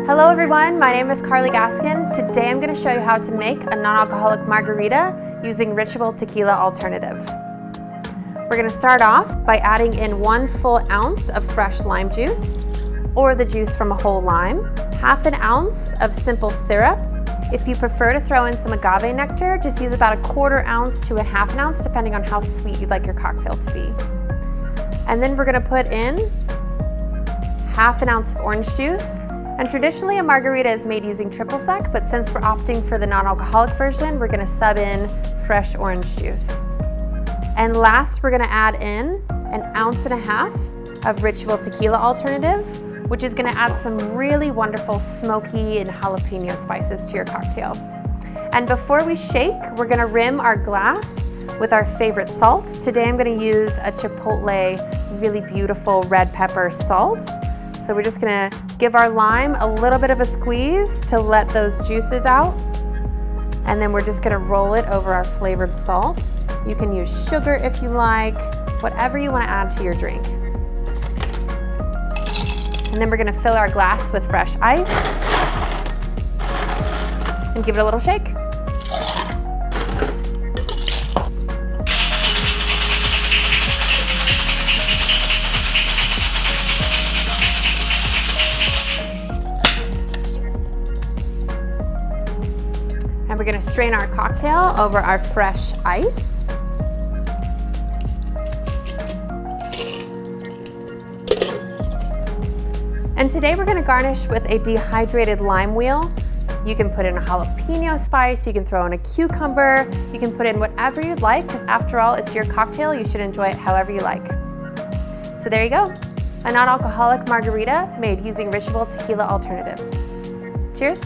Hello everyone, my name is Carly Gaskin. Today I'm going to show you how to make a non-alcoholic margarita using Ritual Tequila alternative. We're going to start off by adding in 1 full ounce of fresh lime juice, or the juice from a whole lime, half an ounce of simple syrup. If you prefer to throw in some agave nectar, just use about 1/4 ounce to 1/2 ounce, depending on how sweet you'd like your cocktail to be. And then we're going to put in half an ounce of orange juice. And traditionally a margarita is made using triple sec, but since we're opting for the non-alcoholic version, we're gonna sub in fresh orange juice. And last, we're gonna add in 1.5 ounces of Ritual Tequila alternative, which is gonna add some really wonderful smoky and jalapeno spices to your cocktail. And before we shake, we're gonna rim our glass with our favorite salts. Today I'm gonna use a chipotle, really beautiful red pepper salt. So we're just gonna give our lime a little bit of a squeeze to let those juices out. And then we're just gonna roll it over our flavored salt. You can use sugar if you like, whatever you wanna add to your drink. And then we're gonna fill our glass with fresh ice and give it a little shake. And we're gonna strain our cocktail over our fresh ice. And today we're gonna garnish with a dehydrated lime wheel. You can put in a jalapeno spice, you can throw in a cucumber, you can put in whatever you'd like, because after all, it's your cocktail, you should enjoy it however you like. So there you go, a non-alcoholic margarita made using Ritual Tequila alternative. Cheers.